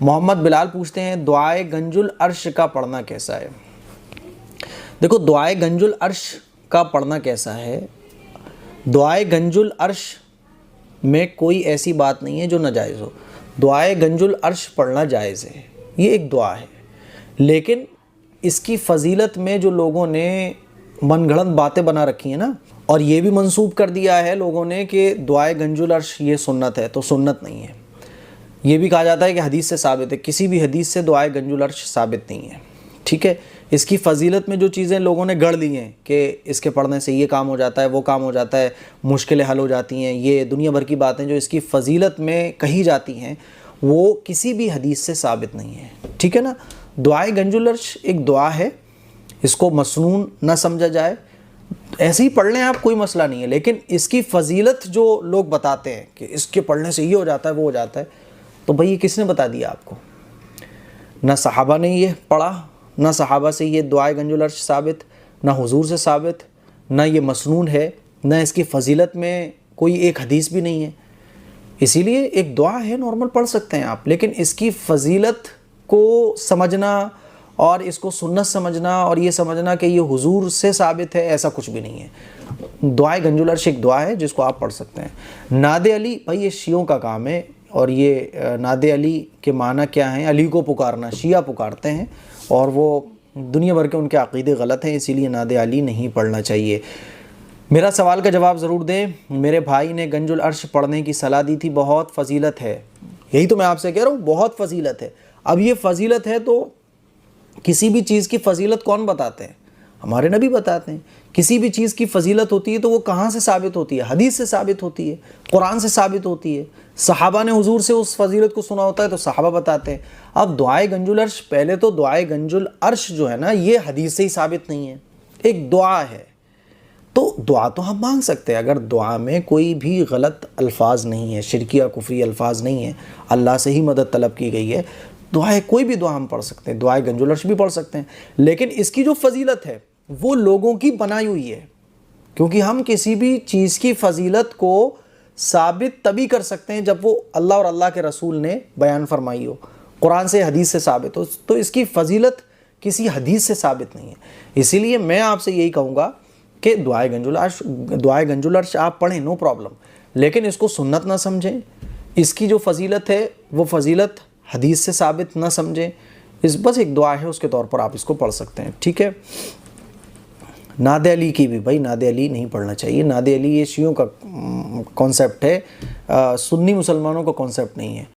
محمد بلال پوچھتے ہیں دعائے گنج العرش کا پڑھنا کیسا ہے؟ دیکھو دعائے گنج العرش کا پڑھنا کیسا ہے، دعائے گنج العرش میں کوئی ایسی بات نہیں ہے جو ناجائز ہو. دعائے گنج العرش پڑھنا جائز ہے، یہ ایک دعا ہے، لیکن اس کی فضیلت میں جو لوگوں نے من گھڑت باتیں بنا رکھی ہیں نا، اور یہ بھی منسوب کر دیا ہے لوگوں نے کہ دعائے گنج العرش یہ سنت ہے، تو سنت نہیں ہے. یہ بھی کہا جاتا ہے کہ حدیث سے ثابت ہے، کسی بھی حدیث سے دعائے گنج العرش ثابت نہیں ہے. ٹھیک ہے، اس کی فضیلت میں جو چیزیں لوگوں نے گڑھ لی ہیں کہ اس کے پڑھنے سے یہ کام ہو جاتا ہے، وہ کام ہو جاتا ہے، مشکلیں حل ہو جاتی ہیں، یہ دنیا بھر کی باتیں جو اس کی فضیلت میں کہی جاتی ہیں وہ کسی بھی حدیث سے ثابت نہیں ہے. ٹھیک ہے نا، دعائے گنج العرش ایک دعا ہے، اس کو مسنون نہ سمجھا جائے، ایسے ہی پڑھ لیں آپ، کوئی مسئلہ نہیں ہے، لیکن اس کی فضیلت جو لوگ بتاتے ہیں کہ اس کے پڑھنے سے یہ ہو جاتا ہے وہ ہو جاتا ہے، تو بھئی یہ کس نے بتا دیا آپ کو؟ نہ صحابہ نے یہ پڑھا، نہ صحابہ سے یہ دعائے گنج العرش ثابت، نہ حضور سے ثابت، نہ یہ مسنون ہے، نہ اس کی فضیلت میں کوئی ایک حدیث بھی نہیں ہے. اسی لیے ایک دعا ہے، نارمل پڑھ سکتے ہیں آپ، لیکن اس کی فضیلت کو سمجھنا اور اس کو سنت سمجھنا اور یہ سمجھنا کہ یہ حضور سے ثابت ہے، ایسا کچھ بھی نہیں ہے. دعائے گنج العرش ایک دعا ہے جس کو آپ پڑھ سکتے ہیں. ناد علی بھائی یہ شیعوں کا کام ہے، اور یہ ناد علی کے معنی کیا ہیں؟ علی کو پکارنا، شیعہ پکارتے ہیں، اور وہ دنیا بھر کے ان کے عقیدے غلط ہیں، اسی لیے ناد علی نہیں پڑھنا چاہیے. میرا سوال کا جواب ضرور دیں. میرے بھائی نے گنج العرش پڑھنے کی صلاح دی تھی، بہت فضیلت ہے. یہی تو میں آپ سے کہہ رہا ہوں، بہت فضیلت ہے. اب یہ فضیلت ہے تو کسی بھی چیز کی فضیلت کون بتاتے ہیں؟ ہمارے نبی بتاتے ہیں. کسی بھی چیز کی فضیلت ہوتی ہے تو وہ کہاں سے ثابت ہوتی ہے؟ حدیث سے ثابت ہوتی ہے، قرآن سے ثابت ہوتی ہے. صحابہ نے حضور سے اس فضیلت کو سنا ہوتا ہے تو صحابہ بتاتے ہیں. اب دعائے گنج العرش، پہلے تو دعائے گنج العرش جو ہے نا یہ حدیث سے ہی ثابت نہیں ہے، ایک دعا ہے. تو دعا تو ہم مانگ سکتے ہیں اگر دعا میں کوئی بھی غلط الفاظ نہیں ہے، شرکی یا کفری الفاظ نہیں ہیں، اللہ سے ہی مدد طلب کی گئی ہے. دعائے کوئی بھی دعا ہم پڑھ سکتے ہیں، دعائے گنج العرش بھی پڑھ سکتے ہیں، لیکن اس کی جو فضیلت ہے وہ لوگوں کی بنائی ہوئی ہے. کیونکہ ہم کسی بھی چیز کی فضیلت کو ثابت تبھی کر سکتے ہیں جب وہ اللہ اور اللہ کے رسول نے بیان فرمائی ہو، قرآن سے حدیث سے ثابت ہو. تو اس کی فضیلت کسی حدیث سے ثابت نہیں ہے. اسی لیے میں آپ سے یہی کہوں گا کہ دعائے گنج العرش آپ پڑھیں، نو پرابلم، لیکن اس کو سنت نہ سمجھیں. اس کی جو فضیلت ہے وہ فضیلت حدیث سے ثابت نہ سمجھیں. بس ایک دعا ہے، اس کے طور پر آپ اس کو پڑھ سکتے ہیں. ٹھیک ہے. ناد علی کی بھی بھائی ناد علی نہیں پڑھنا چاہیے. ناد علی یہ شیعوں کا کانسیپٹ ہے، سنی مسلمانوں کا کانسیپٹ نہیں ہے.